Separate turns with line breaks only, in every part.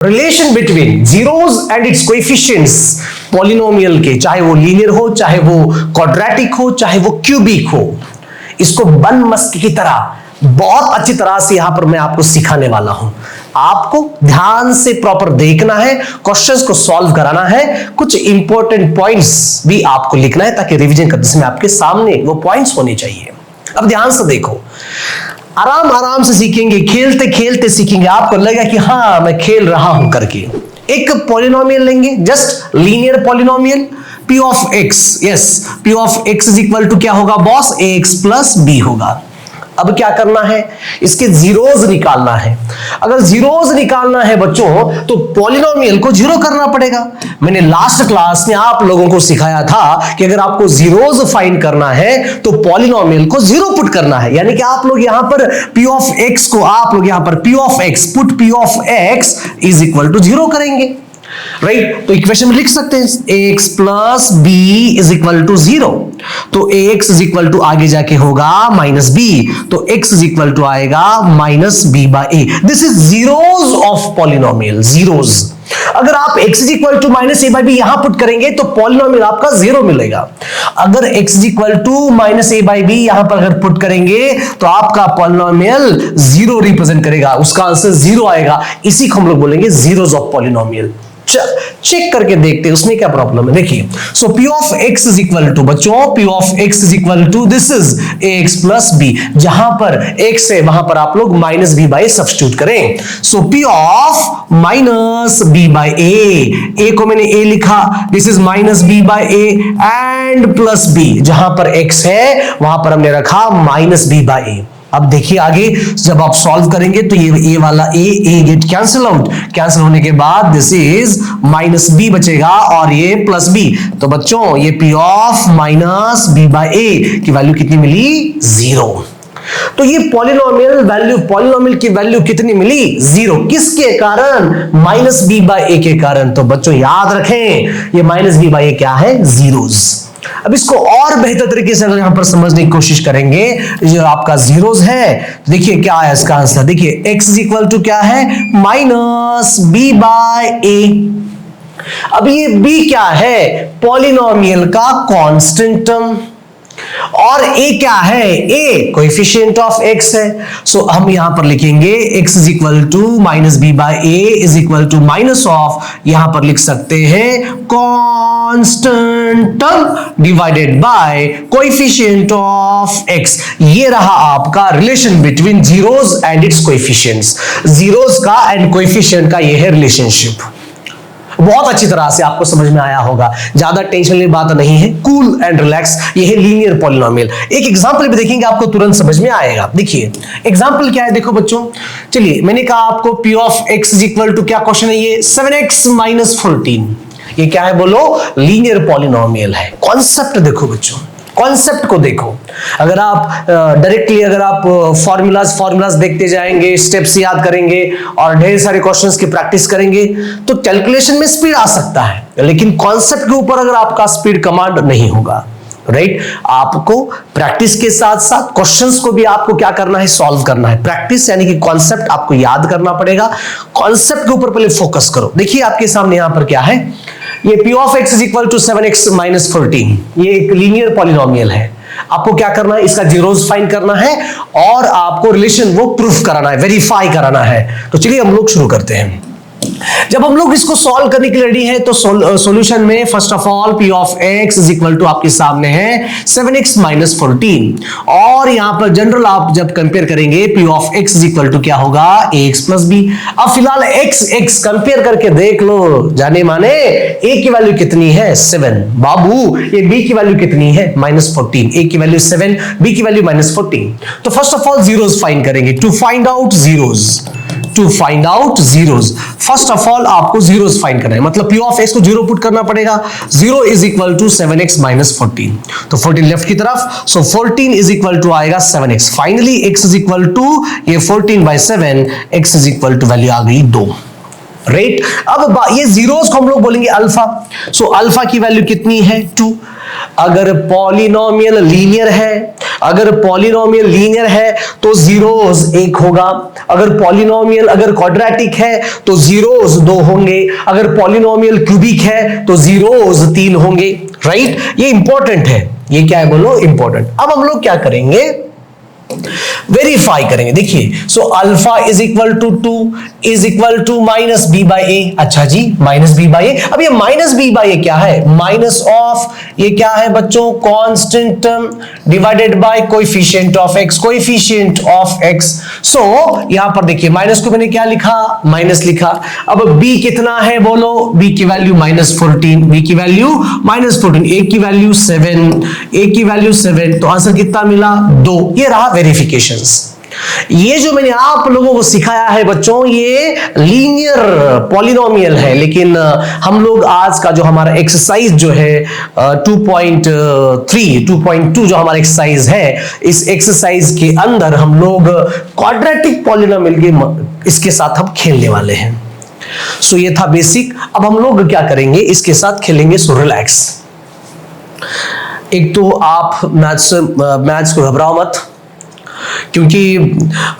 Relation between zeros and its coefficients polynomial के, चाहे वो लीनियर हो, चाहे वो क्वाड्रेटिक हो, चाहे वो क्यूबिक हो, इसको बन मस्क की तरह बहुत अच्छी तरह से यहां पर मैं आपको सिखाने वाला हूं। आपको ध्यान से प्रॉपर देखना है, क्वेश्चंस को सॉल्व कराना है, कुछ इंपॉर्टेंट पॉइंट्स भी आपको लिखना है ताकि रिवीजन करते समय आपके सामने वो पॉइंट्स होने चाहिए। अब ध्यान से देखो, आराम आराम से सीखेंगे, खेलते खेलते सीखेंगे। आपको लगेगा कि हाँ मैं खेल रहा हूं करके। एक पॉलिनोमियल लेंगे, just linear polynomial p of x, yes p of x is equal to क्या होगा बॉस, ax प्लस b होगा। अब क्या करना है, इसके जीरोस निकालना है। अगर जीरोस निकालना है बच्चों तो पॉलिनोमियल को जीरो करना पड़ेगा। मैंने लास्ट क्लास में आप लोगों को सिखाया था कि अगर आपको जीरोस फाइंड करना है तो पॉलिनोमियल को जीरो पुट करना है। यानी कि आप लोग यहां पर p ऑफ x को, आप लोग यहां पर p of x put p of x is equal to zero करेंगे, राइट। तो इक्वेशन में लिख सकते हैं ax plus b is equal to zero. तो ax इज इक्वल टू आगे जाके होगा माइनस b, तो x इज इक्वल टू आएगा minus b by a। This is zeros of polynomial, zeros. अगर आप x is equal to minus a by b यहां put करेंगे तो पॉलिनोमियल आपका जीरो मिलेगा। अगर x is equal to minus a by b यहां पर अगर पुट करेंगे तो आपका पॉलिनोमियल जीरो रिप्रेजेंट करेगा, उसका आंसर जीरो आएगा। इसी को हम लोग बोलेंगे जीरोस ऑफ पॉलिनोमियल। चेक करके देखते हैं उसमें क्या प्रॉब्लम है। देखिए, so p of x is equal to बच्चों, p of x is equal to this is ax plus b। जहां पर x है वहां पर आप लोग माइनस b बाय सब्स्टिट्यूट करें। So p of minus b by a को मैंने a लिखा, this is minus b by a and plus b। जहां पर x है वहां पर हमने रखा माइनस b बाय a। अब देखिए आगे जब आप सॉल्व करेंगे तो ये a वाला a get cancel out, cancel होने के बाद दिस इज माइनस b बचेगा और ये प्लस b। तो बच्चों ये p of minus b by a की वैल्यू कितनी मिली, जीरो। तो ये पॉलिनोमियल की वैल्यू कितनी मिली, जीरो। किसके कारण, माइनस b बाय a के कारण। तो बच्चों याद रखें ये माइनस b बाय a क्या है, जीरोस। अब इसको और बेहतर तरीके से अगर यहां पर समझने की कोशिश करेंगे, जो आपका जीरोस है, देखिए क्या है इसका आंसर। देखिए x इज इक्वल टू क्या है, माइनस b बाय a। अब ये b क्या है, पॉलिनोमियल का कांस्टेंट टर्म, और a क्या है, a कोएफिशिएंट ऑफ x है। सो हम यहां पर लिखेंगे x is equal to minus b by a is equal to minus of, यहां पर लिख सकते हैं constant term divided by coefficient of x। ये रहा आपका relation between zeros and its coefficients. Zeros का एंड कोएफिशिएंट का ये है रिलेशनशिप। बहुत अच्छी तरह से आपको समझ में आया होगा, ज्यादा टेंशन वाली बात नहीं है, कूल एंड रिलैक्स। ये है लीनियर पॉलिनोमियल। एक एग्जांपल भी देखेंगे आपको तुरंत समझ में आएगा। देखिए एग्जांपल क्या है, देखो बच्चों, चलिए मैंने कहा आपको p of x is equal to क्या क्वेश्चन है ये, 7x माइनस 14। ये क्या है बोलो, लीनियर पॉलिनोमियल है। कॉन्सेप्ट देखो बच्चों, कॉन्सेप्ट को देखो। अगर आप डायरेक्टली अगर आप फॉर्मूलाज देखते जाएंगे, स्टेप्स याद करेंगे और ढेर सारे क्वेश्चंस की प्रैक्टिस करेंगे तो कैलकुलेशन में स्पीड आ सकता है, लेकिन कॉन्सेप्ट के ऊपर अगर आपका स्पीड कमांड नहीं होगा, राइट। आपको प्रैक्टिस के साथ साथ क्वेश्चंस को भी आपको क्या करना है, सॉल्व करना है। प्रैक्टिस यानी कि कॉन्सेप्ट आपको याद करना पड़ेगा, कॉन्सेप्ट के ऊपर पहले फोकस करो। देखिए आपके सामने यहां पर क्या है, ये p of x is equal to 7x minus 14। ये एक लीनियर पॉलिनोमियल है। आपको क्या करना है, इसका जीरोस फाइंड करना है और आपको रिलेशन वो प्रूफ कराना है, वेरीफाई कराना है। तो चलिए हम लोग शुरू करते हैं। जब हम लोग इसको सॉल्व करने के लिए रेडी हैं तो सॉल्यूशन में first of all p of x is equal to आपके सामने है 7x माइनस 14, और यहां पर जनरल आप जब कंपेयर करेंगे p of x is equal to क्या होगा, ax प्लस b। अब फिलहाल x कंपेयर करके देख लो, जाने माने a की वैल्यू कितनी है, 7। बाबू ये b की वैल्यू कितनी है, माइनस 14। a की वैल्यू 7, b की वैल्यू माइनस 14। तो first of all zeros find करेंगे, to find out zeros. First of all आपको जीरोस फाइंड करना है, मतलब p ऑफ x को जीरो पुट करना पड़ेगा। 0 is equal to 7x minus 14। तो 14 लेफ्ट की तरफ, सो 14 इज इक्वल टू आएगा 7x। Finally x is equal to ये 14 by 7, x is equal to value आ गई 2, राइट। अब ये जीरोस को हम लोग बोलेंगे अल्फा। सो अल्फा की वैल्यू कितनी है, 2। अगर पॉलिनोमियल लीनियर है, अगर पॉलिनोमियल लीनियर है तो जीरोस एक होगा, अगर पॉलिनोमियल अगर क्वाड्रेटिक है तो जीरोस दो होंगे, अगर पॉलिनोमियल क्यूबिक है तो जीरोस तीन होंगे, राइट? ये इंपॉर्टेंट है, ये क्या है बोलो, इंपॉर्टेंट। अब हम लोग क्या करेंगे, वेरीफाई करेंगे। देखिए, so alpha is equal to 2 is equal to minus B by A. अच्छा जी, माइनस बी बाई ए। अब ये माइनस बी बाई ए क्या है, माइनस ऑफ, ये क्या है बच्चों, constant term divided by coefficient of x, coefficient of x. So यहां पर देखिए माइनस को मैंने क्या लिखा, माइनस लिखा। अब बी कितना है बोलो, बी की वैल्यू -14, बी की वैल्यू -14, ए की वैल्यू 7, ए की वैल्यू 7, तो आंसर कितना मिला, 2। ये रहा वेरिफिकेशंस। ये जो मैंने आप लोगों को सिखाया है बच्चों, ये लीनियर पॉलिनोमियल है, लेकिन हम लोग आज का जो हमारा एक्सरसाइज जो है 2.2 जो हमारा एक्सरसाइज है, इस एक्सरसाइज के अंदर हम लोग क्वाड्रेटिक पॉलिनोमियल के इसके साथ हम खेलने वाले हैं। सो ये था बेसिक। अब हम लोग क्या करेंगे, इसके साथ खेलेंगे। So relax. एक तो आप मैथ्स को घबराओ मत, क्योंकि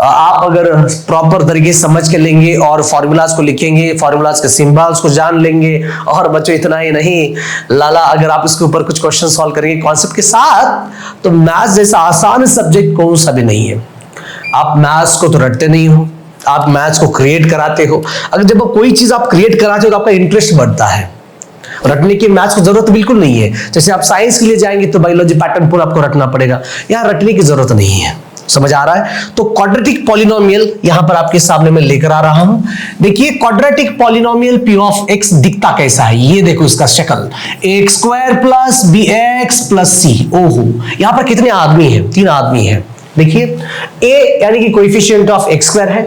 आप अगर प्रॉपर तरीके से समझ के लेंगे और फॉर्मूलाज को लिखेंगे, फॉर्मूलाज के सिंबल्स को जान लेंगे, और बच्चों इतना ही नहीं लाला, अगर आप इसके ऊपर कुछ क्वेश्चन सॉल्व करेंगे कॉन्सेप्ट के साथ, तो मैथ्स जैसा आसान सब्जेक्ट कौन सा भी नहीं है। आप मैथ्स को तो रटते नहीं हो, आप मैथ्स को क्रिएट कराते हो। अगर जब कोई चीज आप क्रिएट कराते हो तो आपका इंटरेस्ट बढ़ता है। रटने की मैथ्स को जरूरत बिल्कुल नहीं है। जैसे आप साइंस के लिए जाएंगे तो बायोलॉजी पैटर्न पूरा आपको रटना पड़ेगा, यहाँ रटने की जरूरत नहीं है। समझ आ रहा है? तो क्वाड्रेटिक पॉलिनोमियल यहां पर आपके सामने मैं लेकर आ रहा हूं। देखिए quadratic polynomial P of x दिखता कैसा है, ये देखो इसका शक्ल, x square plus b x plus c. ओहो, यहां पर कितने आदमी हैं, 3 आदमी हैं। देखिए, ए यानी कि कोएफिशिएंट ऑफ एक्स स्क्वायर है,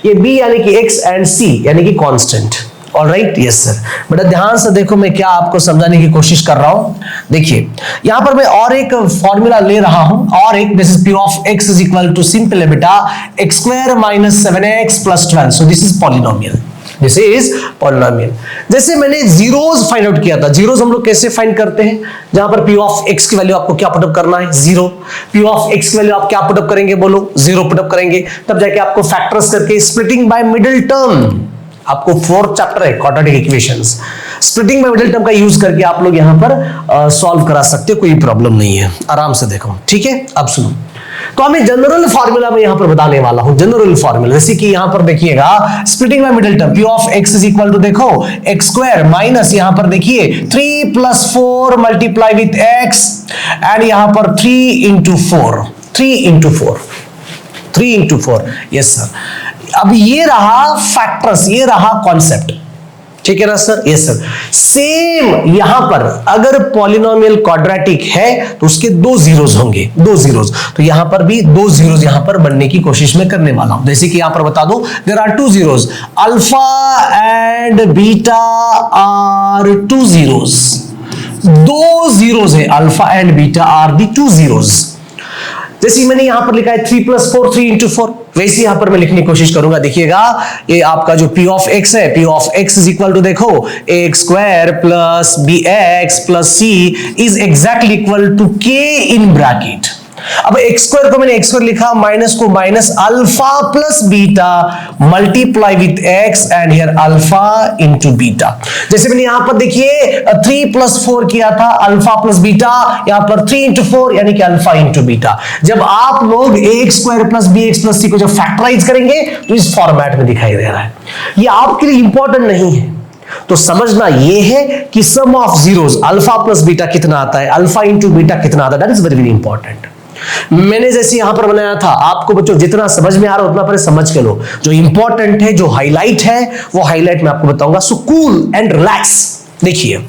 ये बी यानी कि एक्स, एंड सी यानी कि कांस्टेंट। Alright, yes sir. बेटा ध्यान से देखो, मैं क्या आपको समझाने की कोशिश कर रहा हूं। देखिए यहां पर मैं और एक फॉर्मूला ले रहा हूं, और एक, this is p of x is equal to, simple है बेटा, x square minus 7x plus 12। So this is polynomial, this is polynomial. जैसे मैंने जीरोस फाइंड आउट किया था, जीरोस हम लोग कैसे फाइंड करते हैं, जहां पर पी ऑफ एक्स की वैल्यू आपको क्या पुटअप करना है, 0। पी ऑफ एक्स की वैल्यू आप क्या पुटअप करेंगे बोलो, 0 पुटअप करेंगे, तब जाके आपको फैक्टर्स करके स्प्लिटिंग बाय मिडिल टर्म, आपको 4th चैप्टर है quadratic equations, splitting by middle term का यूज करके आप लोग यहां पर सॉल्व करा सकते हो, कोई प्रॉब्लम नहीं है, आराम से देखो, ठीक है। अब सुनो, तो हमें जनरल फार्मूला में यहां पर बताने वाला हूं, जनरल फार्मूला। जैसे कि यहां पर देखिएगा, splitting by middle term, p of x is equal to, देखो एक्स स्क्वायर माइनस, यहां पर देखिए 3 + 4 मल्टीप्लाई विथ एक्स, एंड यहां पर 3 × 4, 3 × 4, 3 × 4, यस सर। अब ये रहा फैक्टर्स, ये रहा कॉन्सेप्ट, ठीक है ना सर, यस सर। सेम यहां पर अगर पॉलिनोमियल क्वाड्रेटिक है तो उसके 2 जीरोस होंगे, 2 जीरोस, तो यहां पर भी 2 जीरोस यहां पर बनने की कोशिश में करने वाला हूं। जैसे कि यहां पर बता दो, there are 2 zeros, alpha and beta are 2 zeros, 2 zeros है, alpha and beta are the 2 zeros. जैसे मैंने यहां पर लिखा है 3 + 4, 3 × 4, वैसे यहां पर मैं लिखने की कोशिश करूंगा। देखिएगा, ये आपका जो पी ऑफ एक्स है, P of x is equal to, देखो x square plus b x plus c is exactly equal to k in bracket. अब एक्स स्क्वायर को मैंने एक्स स्क्वायर लिखा, माइनस को minus, alpha plus beta multiply with x, and here alpha into beta. जैसे मैंने यहां पर देखिए 3 + 4 किया था, अल्फा प्लस बीटा, यहां पर 3 × 4 यानी कि अल्फा इनटू बीटा। जब आप लोग x square plus b x plus c को जब फैक्टराइज करेंगे तो इस फॉर्मेट में दिखाई दे रहा है। ये आपके लिए इंपॉर्टेंट नहीं है, तो समझना यह है कि sum of zeros, alpha plus beta कितना आता है, अल्फा इनटू बीटा कितना आता है, that is very very important. मैंने जैसे यहां पर बनाया था, आपको बच्चों जितना समझ में आ रहा है उतना पर समझ के लो। जो इंपॉर्टेंट है, जो हाईलाइट है, वो हाईलाइट मैं आपको बताऊंगा। So cool and relax. देखिए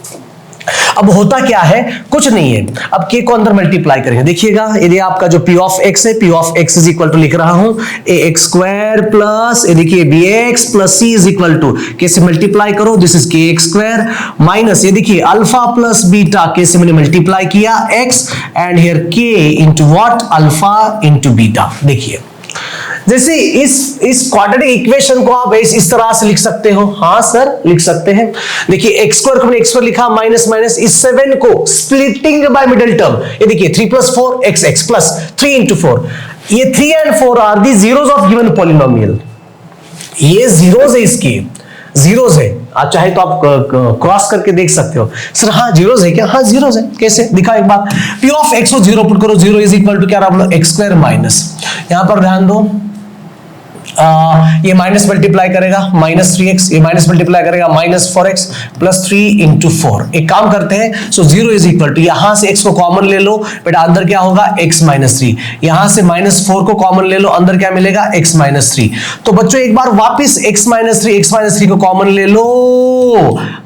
अब होता क्या है, कुछ नहीं है। अब के को अंदर मल्टीप्लाई करेंगे। देखिएगा, यदि आपका जो पी ऑफ एक्स है, P of x is equal to लिख रहा हूं ए एक्स स्क्वायर प्लस, ये देखिए b x plus c is equal to, k से मल्टीप्लाई करो, this is k x square minus, ये देखिए अल्फा प्लस बीटा, के से मैंने मल्टीप्लाई किया एक्स, एंड हियर के into what, alpha into beta. देखिए जैसे इस क्वाड्रेटिक इक्वेशन को आप इस तरह से लिख सकते हो। हाँ सर लिख सकते हैं। देखिए एक्स स्क्वायर को मैंने एक्स स्क्वायर लिखा माइनस माइनस इस 7 को स्प्लिटिंग बाय मिडिल टर्म, ये देखिए 3 + 4 x x प्लस 3 × 4, ये 3 and 4 are the zeros of given polynomial. ये जीरोस है, इसकी जीरोस है। आप चाहे तो आप क्रॉस करके देख सकते हो। सर हाँ जीरोस है क्या? हाँ जीरोस है। कैसे दिखा एक बार, p ऑफ x को 0 पुट करो, 0 इज इक्वल टू क्या रहा x स्क्वायर माइनस, यहां पर ध्यान दो ये माइनस मल्टीप्लाई करेगा -3x, ये माइनस मल्टीप्लाई करेगा -4x प्लस 3 × 4। एक काम करते हैं, सो 0 इज इक्वल टू, यहां से x को कॉमन ले लो बेटा, अंदर क्या होगा x -3, यहां से -4 को कॉमन ले लो, अंदर क्या मिलेगा x -3। तो बच्चों एक बार वापस x -3 को कॉमन ले लो,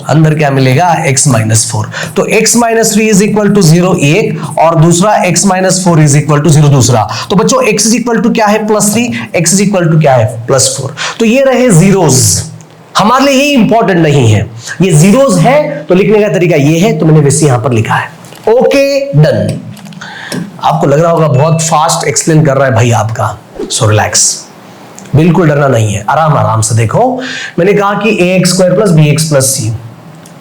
अंदर क्या मिलेगा x -4। तो x -3 इज इक्वल टू 0 एक, और दूसरा x -4 इज इक्वल टू 0 दूसरा। तो बच्चों x इज इक्वल टू क्या है +3, x इज इक्वल टू क्या है +4। तो ये रहे जीरोस, हमारे लिए ये इंपॉर्टेंट नहीं है। ये जीरोस है तो लिखने का तरीका ये है, तो मैंने वैसे यहां पर लिखा है। Okay done. आपको लग रहा होगा बहुत फास्ट एक्सप्लेन कर रहा है भाई आपका, सो रिलैक्स, बिल्कुल डरना नहीं है, आराम आराम से देखो। मैंने कहा कि ax² + bx + c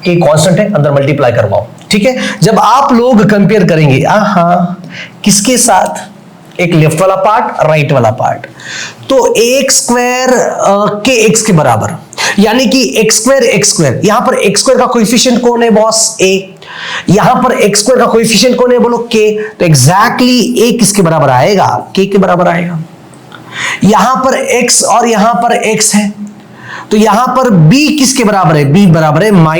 के कांस्टेंट है, अंदर मल्टीप्लाई करवाओ, ठीक है। जब आप लोग कंपेयर करेंगे किसके साथ, एक लेफ्ट वाला पार्ट राइट वाला पार्ट, तो ax² के x के बराबर, यानी कि x², यहां पर x² का कोएफिशिएंट कौन है बॉस? a। यहां पर x² का कोएफिशिएंट कौन है बोलो? k। तो एग्जैक्टली a किसके बराबर आएगा? k के बराबर आएगा। यहां पर x और यहां पर x है, तो यहां पर b किसके बराबर है? b बराबर है -α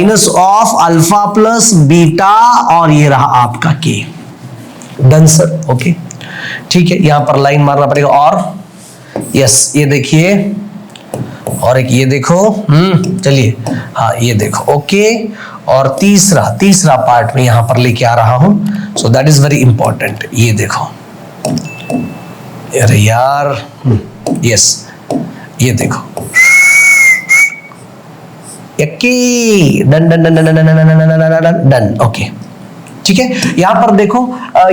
+ बीटा, और ये रहा आपका k। डन सर, ओके ठीक है। यहां पर लाइन मारना पड़ेगा, और यस ये देखिए, और एक ये देखो, चलिए हाँ ये देखो, ओके। और तीसरा पार्ट में यहां पर लेके आ रहा हूं, so that is very important. ये देखो, अरे यार, यस ये देखो, done done done done done done, okay ठीक है। यहां पर देखो,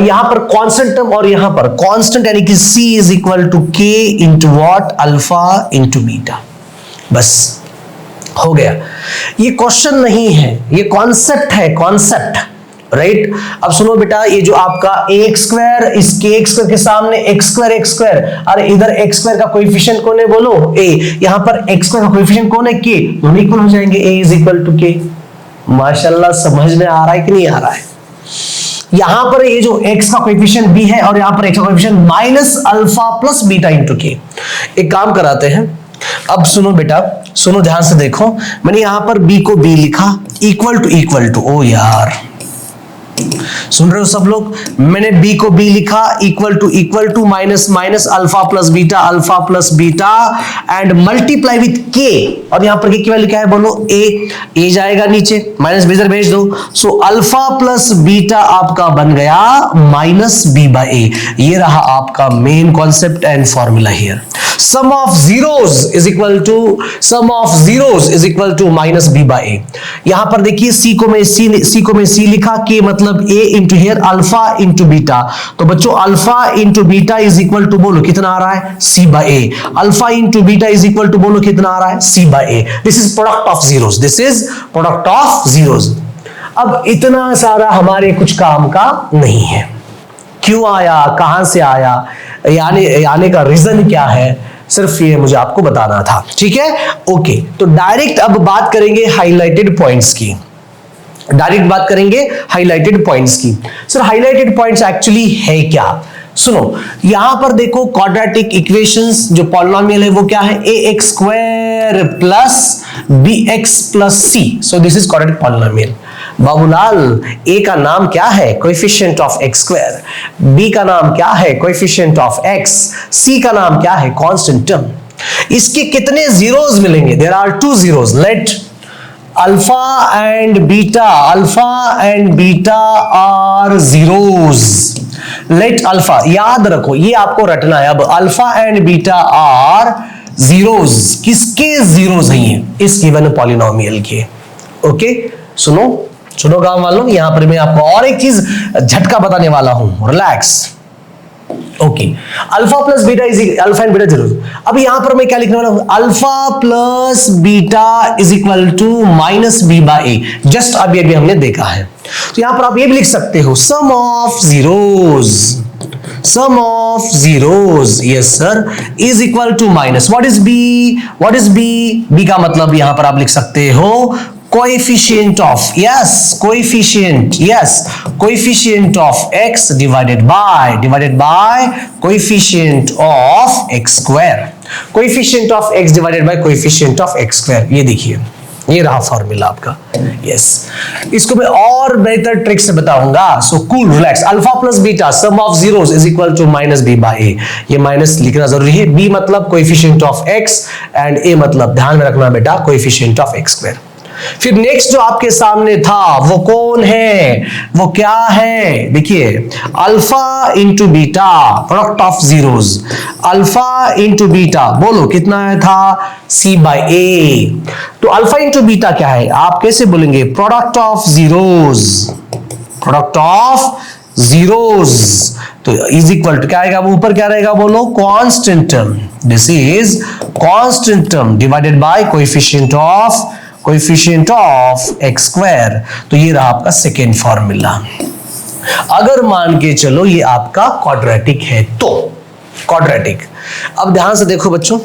यहां पर कांस्टेंट टर्म और यहां पर कांस्टेंट, यानी कि c is equal to k into what, alpha into beta. बस हो गया। ये क्वेश्चन नहीं है, ये कॉन्सेप्ट है, कॉन्सेप्ट, राइट। अब सुनो बेटा, ये जो आपका ax², इस kx² के सामने x², अरे इधर x² का कोएफिशिएंट कौन है बोलो? a। यहां पर x² का कोएफिशिएंट कौन है? k। दोनों इक्वल हो जाएंगे, a is equal to k। माशाल्लाह, समझ में आ रहा है कि नहीं आ रहा है? यहां पर ये जो x का कोएफिशिएंट b है, और यहां पर x का कोएफिशिएंट -α + बीटा × k। एक काम कराते हैं, अब सुनो बेटा, सुनो ध्यान से देखो। मैंने यहां पर b को b लिखा इक्वल टू, ओ यार सुन रहे हो सब लोग? मैंने b को b लिखा equal to minus alpha plus beta and multiply with k, और यहां पर k क्या लिखा है बोलो? a जाएगा नीचे, माइनस बेजर भेज दो। सो अल्फा प्लस बीटा आपका बन गया -b/a। ये रहा आपका main concept and formula here. Sum of zeros is equal to -b/a। यहां पर देखिए c को मैं c लिखा, k मतलब a into here alpha into beta. तो बच्चों alpha into beta is equal to बोलो कितना आ रहा है? c/a। Alpha into beta is equal to बोलो कितना आ रहा है? c/a। This is product of zeros, this is product of zeros. अब इतना सारा हमारे कुछ काम का नहीं है। क्यों आया, कहां से आया, आने का रीजन क्या है, सिर्फ ये मुझे आपको बताना था, ठीक है। ओके, तो डायरेक्ट अब बात करेंगे हाइलाइटेड पॉइंट्स की। सर हाइलाइटेड पॉइंट्स एक्चुअली है क्या? सुनो, यहां पर देखो क्वाड्रेटिक इक्वेशंस जो पॉलिनोमियल है वो क्या है? ax² + bx + c। So this is quadratic polynomial. Babulal, a का नाम क्या है? कोएफिशिएंट ऑफ x², b का नाम क्या है? कोएफिशिएंट ऑफ x, c का नाम क्या है? Constant term. इसके कितने जीरोस मिलेंगे? There are 2 zeros. Let alpha and beta are zeros. Let alpha, याद रखो ये आपको रटना है। अब alpha and beta are zeros, किसके जीरोस हैं ये? इस गिवन पॉलिनोमियल के। ओके, सुनो गांव वालों, यहां पर मैं आपको और एक चीज झटका बताने वाला हूं, relax. Okay, alpha plus beta is alpha and beta zero. अब यहां पर मैं क्या लिखने वाला हूं, alpha plus beta is equal to minus b by a, just अभी अभी हमने देखा है। तो यहां पर आप ये भी लिख सकते हो sum of zeros, sum of zeros, yes sir, is equal to minus what is b, what is b, b का मतलब यहां पर आप लिख सकते हो coefficient of, yes, coefficient, yes, coefficient of x divided by coefficient of x square, coefficient of x divided by coefficient of x square। ये देखिए, ये रहा फॉर्मूला आपका, यस। इसको मैं और बेहतर ट्रिक से बताऊंगा, so cool relax. Alpha plus beta sum of zeros is equal to minus b by a, ये माइनस लिखना जरूरी है। बी मतलब coefficient of x and a मतलब ध्यान में रखना बेटा कोएफिशिएंट ऑफ x स्क्वायर। फिर नेक्स्ट जो आपके सामने था वो कौन है, वो क्या है, देखिए alpha into beta product of zeros, alpha into beta बोलो कितना आया था, c बाय ए। तो अल्फा इंटू बीटा क्या है, आप कैसे बोलेंगे, product of zeros, product of zeros, तो इज इक्वल टू क्या आएगा, वो ऊपर क्या रहेगा बोलो, constant term, this is constant term divided by coefficient of x square. तो ये रहा आपका सेकेंड फॉर्मूला। अगर मान के चलो ये आपका क्वाड्रेटिक है तो क्वाड्रेटिक। अब ध्यान से देखो बच्चों,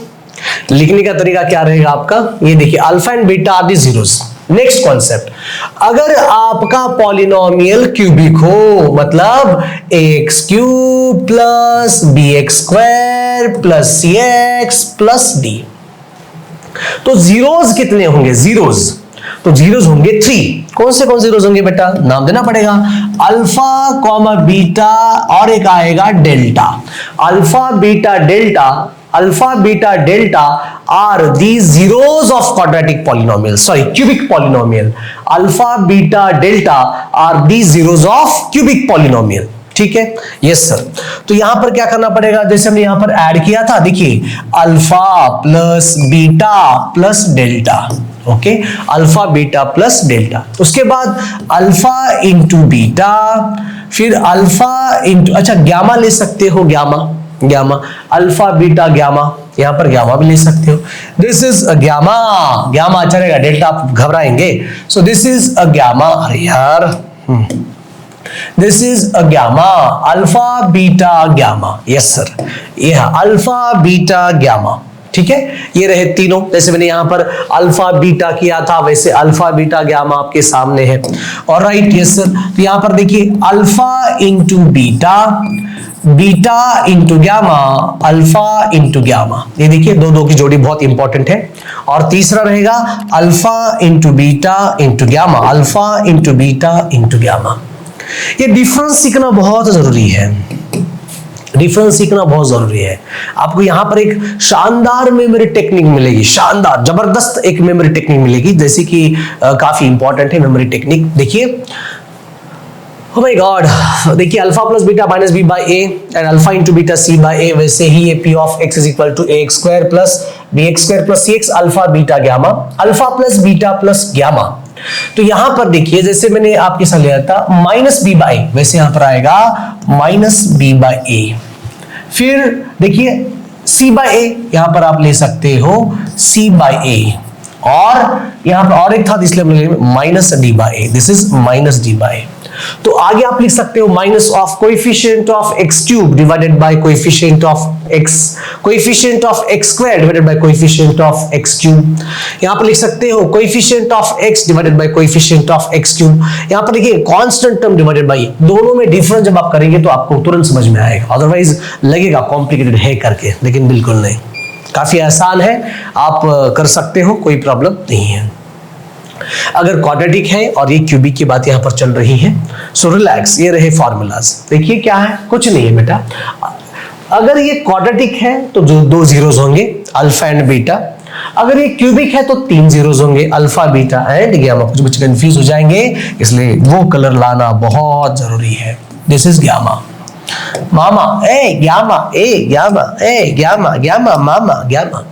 लिखने का तरीका क्या रहेगा आपका, ये देखिए alpha and beta are the zeros. Next concept, अगर आपका पॉलिनोमियल क्यूबिक हो, मतलब x cube plus b x square plus c x plus d, तो जीरोस कितने होंगे, जीरोस, तो जीरोस होंगे 3। कौन से जीरोस होंगे बेटा, नाम देना पड़ेगा, अल्फा कॉमा बीटा और एक आएगा delta. Alpha beta delta, alpha beta delta are the zeros of quadratic polynomial, sorry cubic polynomial. Alpha beta delta are the zeros of cubic polynomial, ठीक है, यस सर। तो यहां पर क्या करना पड़ेगा, जैसे हमने यहां पर ऐड किया था, देखिए alpha plus beta plus delta, okay, alpha beta plus delta, उसके बाद अल्फा इंटू बीटा, फिर अल्फा इंटू, अच्छा गामा ले सकते हो, gamma, gamma alpha beta gamma, यहां पर गामा भी ले सकते हो, this is a gamma, gamma अच्छा रहेगा, डेल्टा आप घबराएंगे, so this is a gamma, अरे यार this is a gamma, alpha beta gamma, yes sir, ये अल्फा बीटा गामा, ठीक है। ये रहे तीनों, जैसे मैंने यहां पर अल्फा बीटा किया था वैसे अल्फा बीटा गामा आपके सामने है, और राइट, यस सर। तो यहां पर देखिए alpha into beta, beta into gamma, alpha into gamma, ये देखिए दो दो की जोड़ी बहुत इंपॉर्टेंट है। और तीसरा रहेगा alpha into beta into gamma, alpha into beta into gamma. ये डिफरेंस सीखना बहुत जरूरी है, डिफरेंस सीखना बहुत जरूरी है। आपको यहां पर एक शानदार मेमोरी टेक्निक मिलेगी, शानदार जबरदस्त एक मेमोरी टेक्निक मिलेगी, जैसे कि काफी इंपॉर्टेंट है मेमोरी टेक्निक। देखिए Oh my God, देखिए alpha plus beta minus B by a and alpha into beta c by a, वैसे ही ये P of x is equal to a x square plus b x square plus c x alpha beta gamma, alpha plus beta plus gamma. तो यहां पर देखिए जैसे मैंने आपके साथ लिया था माइनस बी बाई, वैसे यहां पर आएगा माइनस बी बाई ए, फिर देखिए सी बाई ए, यहां पर आप ले सकते हो सी बाई ए, और यहां पर और एक था इसलिए minus d by a, this is minus d by a. तो आगे आप लिख सकते हो minus of coefficient of x cube divided by coefficient of x, coefficient of x square divided by coefficient of x cube. यहां पर लिख सकते हो coefficient of x divided by coefficient of x cube. यहां पर देखिए कांस्टेंट टर्म डिवाइडेड बाय, दोनों में डिफरेंस जब आप करेंगे तो आपको तुरंत समझ में आएगा, अदरवाइज लगेगा कॉम्प्लिकेटेड है करके, लेकिन बिल्कुल नहीं, काफी आसान है, आप कर सकते हो, कोई प्रॉब्लम नहीं है। अगर क्वाड्रेटिक है और ये क्यूबिक की बात यहां पर चल रही है, सो रिलैक्स, ये रहे फॉर्मूलाज। देखिए क्या है, कुछ नहीं है बेटा, अगर ये क्वाड्रेटिक है तो जो दो जीरोस होंगे अल्फा एंड बीटा, अगर ये क्यूबिक है तो तीन जीरोस होंगे अल्फा बीटा एंड गामा। कुछ बच्चे कंफ्यूज हो जाएंगे, इसलिए वो कलर लाना बहुत जरूरी है। This is gamma, mama A gamma, A gamma, A gamma, gamma mama gamma.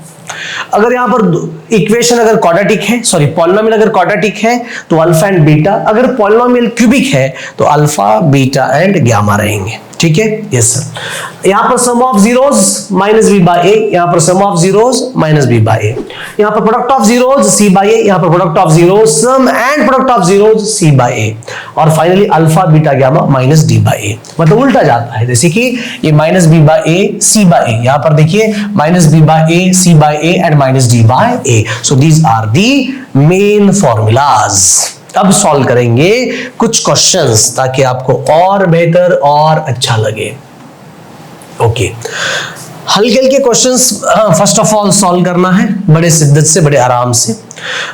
अगर यहां पर इक्वेशन अगर क्वाड्रेटिक है, सॉरी पॉलिनोमियल अगर क्वाड्रेटिक है तो अल्फा एंड बीटा, अगर पॉलिनोमियल क्यूबिक है तो अल्फा बीटा एंड गामा रहेंगे। ठीक है, यस सर। यहां पर sum of zeros minus b by a, यहां पर sum of zeros minus b by a, यहां पर product of zeros c by a, यहां पर product of zeros sum and product of zeros c by a, और finally alpha beta gamma minus d by a. मतलब उल्टा जाता है, जैसे कि ये minus b by a c by a, यहां पर देखिए minus b by a c by a and minus d by a. So these are the main formulas. अब सॉल्व करेंगे कुछ क्वेश्चंस ताकि आपको और बेहतर और अच्छा लगे। ओके, हल्के हल्के questions first of all solve करना है, बड़े शिद्दत से, बड़े आराम से।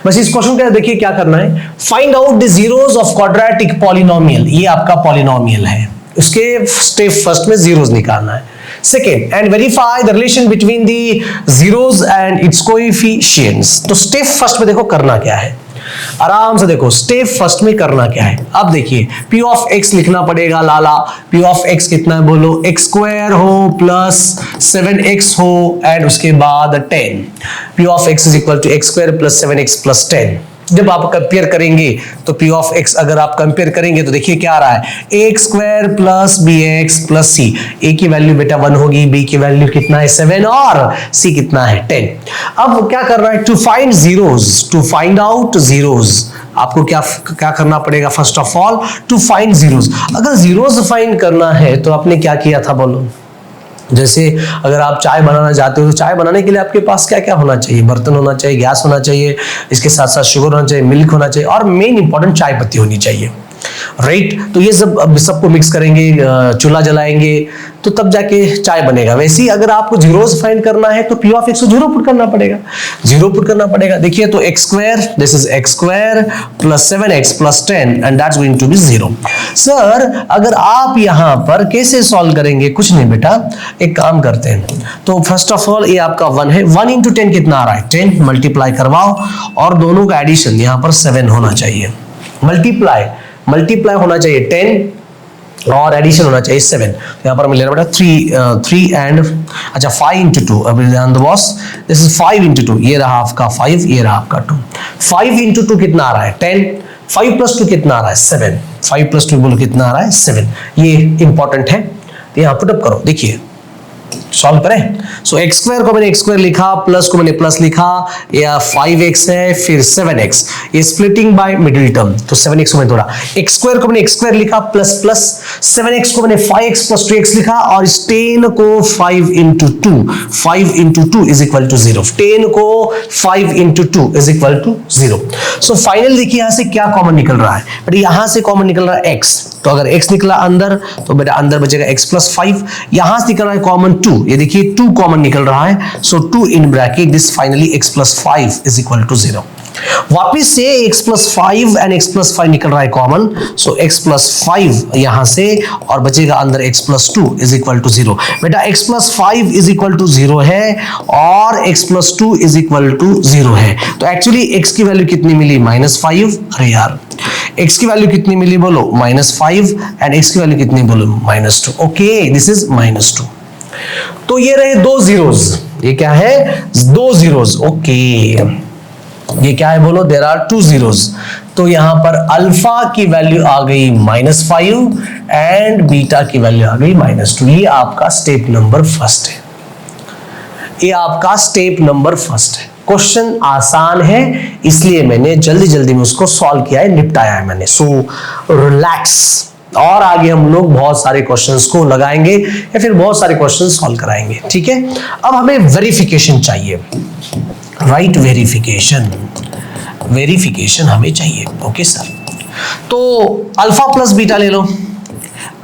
बस इस क्वेश्चन का देखिए क्या करना है, find out the zeros of quadratic polynomial. ये आपका पॉलिनोमियल है, उसके स्टेप फर्स्ट में जीरोस निकालना है। Second, and verify the relation between the zeros and its coefficients. तो स्टेप फर्स्ट में देखो करना क्या है, आराम से देखो स्टेप फर्स्ट में करना क्या है। अब देखिए p ऑफ x लिखना पड़ेगा लाला। p ऑफ x कितना है बोलो, x स्क्वायर हो प्लस 7x हो एंड उसके बाद 10। p of x is equal to x square plus 7x plus 10। जब आप कंपेयर करेंगे तो p ऑफ x अगर आप कंपेयर करेंगे तो देखिए क्या आ रहा है, a square plus bx plus c। a की वैल्यू बेटा 1 होगी, b की वैल्यू कितना है 7 और c कितना है 10। अब क्या कर रहा है, to find zeros, to find out zeros. आपको क्या क्या करना पड़ेगा, first of all to find zeros. अगर जीरोस फाइंड करना है तो आपने क्या किया था बोलो, जैसे अगर आप चाय बनाना चाहते हो तो चाय बनाने के लिए आपके पास क्या क्या होना चाहिए, बर्तन होना चाहिए, गैस होना चाहिए, इसके साथ साथ शुगर होना चाहिए, मिल्क होना चाहिए और मेन इंपॉर्टेंट चाय पत्ती होनी चाहिए, राइट। तो ये सबको मिक्स करेंगे, चूल्हा जलाएंगे तो तब जाके चाय बनेगा। वैसे ही अगर आपको जीरोस फाइंड करना है तो p ऑफ x को जीरो पुट करना पड़ेगा, जीरो पुट करना पड़ेगा। देखिए तो x square, this is x square plus 7x plus 10 and that's going to be 0। Sir अगर आप यहां पर कैसे सॉल्व करेंगे, कुछ नहीं बेटा, एक काम करते हैं। तो फर्स्ट ऑफ ऑल ये आपका 1 है, 1 इंटू 10 कितना आ रहा है 10, मल्टीप्लाई करवाओ और दोनों का एडिशन यहां पर 7 होना चाहिए। मल्टीप्लाई होना चाहिए 10 और एडिशन होना चाहिए 7। तो यहाँ पर हमें लेना पड़ेगा 3 एंड अच्छा 5 इंटू 2। अब ध्यान दो बॉस, दिस इज 5 इंटू 2, ये रहा आपका 5, ये रहा आपका 2। 5 इंटू 2 कितना आ रहा है 10, 5 प्लस 2 कितना आ रहा है 7, 5 प्लस 2 बोलो कितना आ रहा है 7। ये इंपॉर्टेंट है, तो यहाँ पुटअप करो, देखिए सॉल्व करें। सो x स्क्वायर को मैंने x स्क्वायर लिखा, प्लस को मैंने प्लस लिखा, या 5x है फिर 7x, ये स्प्लिटिंग बाय मिडिल टर्म, तो 7x को मैंने तोड़ा। x स्क्वायर को मैंने x स्क्वायर लिखा प्लस प्लस, 7x को मैंने 5x प्लस 2x लिखा और इस 10 को 5 into 2, 5 into 2 is equal to 0, 10 को 5 into 2 is equal to 0। So final देखिए यहां से क्या कॉमन निकल रहा है, बट यहां से कॉमन निकल रहा है x, तो अगर x निकला अंदर तो बेटा अंदर बचेगा x प्लस 5, यहां से निकल रहा है कॉमन 2, ये देखिए 2 कॉमन निकल रहा है, so 2 in bracket this finally x plus 5 is equal to 0। वापिस से x plus 5 and x plus 5 निकल रहा है कॉमन, सो x प्लस 5 यहां से और बचेगा अंदर x plus 2 is equal to 0। बेटा x plus 5 is equal to 0 है और x plus 2 is equal to 0 है, तो एक्चुअली x की वैल्यू कितनी मिली -5। अरे यार x की वैल्यू कितनी मिली बोलो -5 एंड x की वैल्यू कितनी बोलो -2। Okay, this is -2। तो ये रहे दो जीरोस, ये क्या है, दो जीरोस। ओके, ये क्या है बोलो, देयर आर 2 जीरोस। तो यहां पर अल्फा की वैल्यू आ गई -5 एंड बीटा की वैल्यू आ गई -2। ये आपका स्टेप नंबर फर्स्ट है, ये आपका स्टेप नंबर फर्स्ट है। क्वेश्चन आसान है इसलिए मैंने जल्दी जल्दी में उसको सॉल्व किया है, निपटाया है मैंने। सो रिलैक्स, और आगे हम लोग बहुत सारे क्वेश्चंस को लगाएंगे या फिर बहुत सारे क्वेश्चंस सॉल्व कराएंगे, ठीक है। अब हमें वेरिफिकेशन चाहिए, राइट, वेरिफिकेशन हमें चाहिए। ओके सर, तो अल्फा प्लस बीटा ले लो,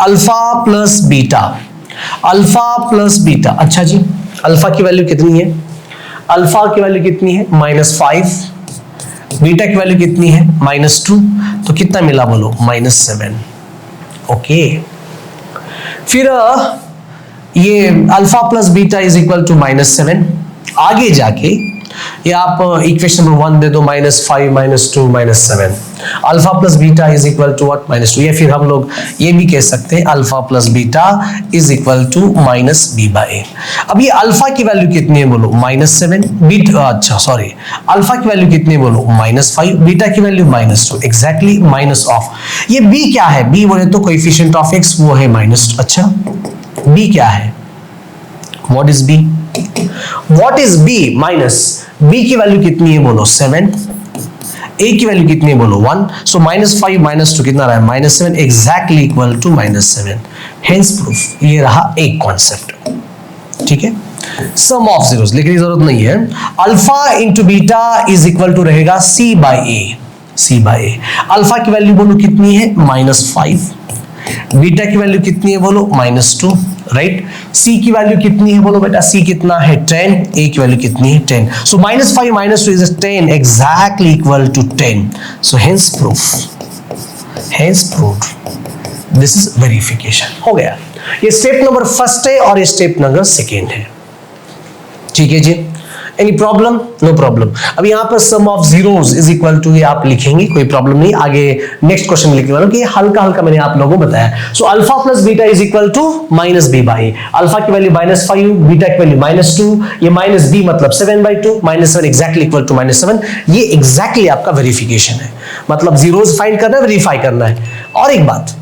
alpha plus beta, alpha plus beta. अच्छा जी, अल्फा की वैल्यू कितनी है, अल्फा की वैल्यू कितनी है -5, बीटा की वैल्यू कितनी है -2, तो कितना मिला बोलो -7। ओके, फिर ये alpha plus beta is equal to -7। आगे जाके ये आप इक्वेशन नंबर 1 दे दो, -5 -2 -7। Alpha plus beta is equal to what, -2, या फिर हम लोग ये भी कह सकते हैं alpha plus beta is equal to -b/a। अब ये अल्फा की वैल्यू कितनी है बोलो, -7, बीटा, अच्छा सॉरी, अल्फा की वैल्यू कितनी है बोलो, -5, बीटा की वैल्यू -2, एग्जैक्टली माइनस ऑफ, ये b क्या है, b बोले तो कोएफिशिएंट ऑफ x वो है -2, अच्छा b क्या है, what is b, what is b, minus b की वैल्यू कितनी है बोलो 7, a की वैल्यू कितनी है बोलो 1, सो -5 -2 कितना रहा है -7, exactly equal to -7, hence proof. ये रहा एक कॉन्सेप्ट, ठीक है, सम ऑफ जीरोस, लेकिन जरूरत नहीं है। Alpha into beta is equal to रहेगा c/a, अल्फा की वैल्यू बोलो कितनी है -5, बीटा की वैल्यू कितनी है बोलो -2, राइट, c की वैल्यू कितनी है बोलो बेटा, c कितना है 10, a की वैल्यू कितनी है 10, so -5 -2 is 10, exactly equal to 10, so hence proof, this is verification, हो गया। ये स्टेप नंबर फर्स्ट है और ये स्टेप नंबर सेकेंड है, ठीक है जी। Any problem, no problem. अब यहाँ पर sum of zeros is equal to, ये आप लिखेंगे, कोई प्रॉब्लम नहीं, आगे नेक्स्ट क्वेश्चन लिखने वाला कि हल्का हल्का मैंने आप लोगों को बताया। So alpha plus beta is equal to -b/a, alpha की वैल्यू -5, बीटा की वैल्यू -2, ये -b मतलब 7/2, -7 एग्जैक्टली इक्वल टू -7, ये एग्जैक्टली आपका वेरिफिकेशन है, मतलब जीरोस फाइंड करना है, वेरीफाई करना है। और एक बात,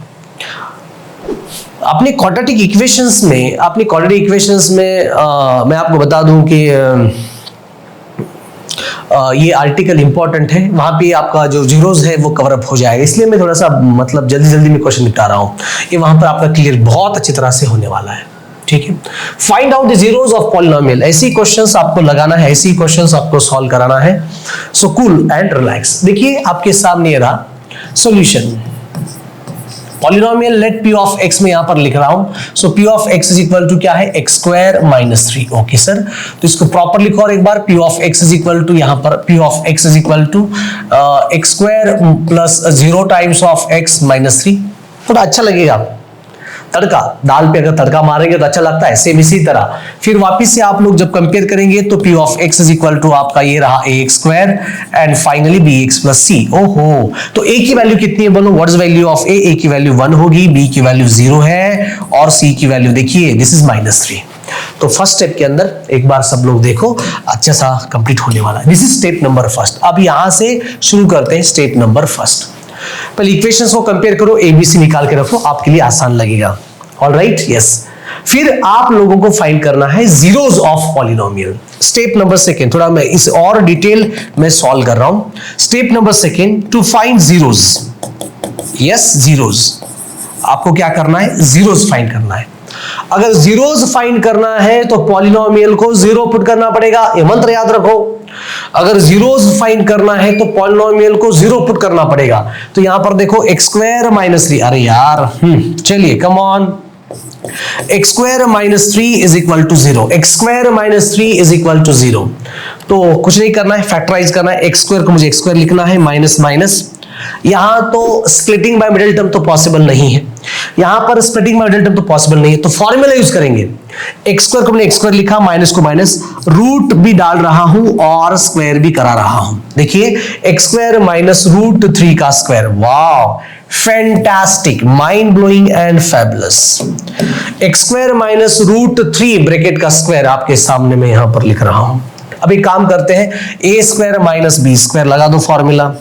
अपने क्वाड्रेटिक इक्वेशंस में मैं आपको बता दूं कि ये आर्टिकल इंपॉर्टेंट है, वहां पे आपका जो जीरोस है वो कवर अप हो जाएगा, इसलिए मैं थोड़ा सा मतलब जल्दी में क्वेश्चन निपटा रहा हूं, ये वहां पर आपका क्लियर बहुत अच्छी तरह से होने वाला है, ठीक है। Find out the zeros of polynomial, ऐसी क्वेश्चंस आपको लगाना है, ऐसी क्वेश्चंस आपको सॉल्व कराना है, सो कूल एंड रिलैक्स। देखिए आपके सामने ये रहा solution, polynomial let p of x में यहां पर लिख रहा हूं, सो p of x is equal to क्या है, x² - 3, ओके सर, तो इसको प्रॉपर लिखो और एक बार, p of x is equal to, यहां पर p of x is equal to x² plus 0 times of x - 3, थोड़ा अच्छा लगेगा, तड़का, दाल पे अगर तड़का मारेंगे तो अच्छा लगता है, सेम इसी तरह। फिर वापिस से आप लोग जब कंपेयर करेंगे तो p of x is equal to आपका ये रहा ax² and finally bx plus c, ओहो, तो a की वैल्यू कितनी है बोलो, what is value of a की वैल्यू 1 होगी, b की वैल्यू 0 है और c की वैल्यू देखिए दिस इज -3। तो फर्स्ट स्टेप के अंदर एक बार सब लोग देखो, अच्छा सा कंप्लीट होने वाला है, this is step number first. अब यहां से शुरू करते हैं स्टेप नंबर फर्स्ट। पहले इक्वेशंस को कंपेयर करो, एबीसी निकाल के रखो, आपके लिए आसान लगेगा, ऑलराइट, यस। फिर आप लोगों को फाइंड करना है zeros of polynomial. Step number second, थोड़ा मैं इस और डिटेल में सॉल्व कर रहा हूं। Step number second, to find zeros, yes zeros, आपको क्या करना है, जीरोस फाइंड करना है। अगर जीरोस फाइंड करना है तो पॉलिनोमियल को जीरो पुट करना पड़ेगा, ये मंत्र याद रखो। अगर जीरोस फाइंड करना है तो पॉलिनोमियल को जीरो पुट करना पड़ेगा, तो यहां पर देखो x² - 3, अरे यार चलिए come on, x² - 3 is equal to 0, x² - 3 is equal to 0, तो कुछ नहीं करना है, फैक्टराइज करना है, x² को मुझे x² लिखना है, माइनस माइनस, यहां तो स्प्लिटिंग बाय मिडिल टर्म तो पॉसिबल नहीं है, यहां पर स्प्लिटिंग बाय मिडिल टर्म तो पॉसिबल नहीं है, तो फॉर्मूला यूज करेंगे, x² को मैंने x² लिखा, माइनस को माइनस, रूट भी डाल रहा हूं और स्क्वायर भी करा रहा हूं, देखिए x² माइनस √3 का square, wow fantastic, mind blowing and fabulous. x² minus √3 bracket का स्क्वायर आपके सामने में यहां पर लिख रहा हूं। अब एक काम करते हैं, a² माइनस b² लगा दो फॉर्मूला,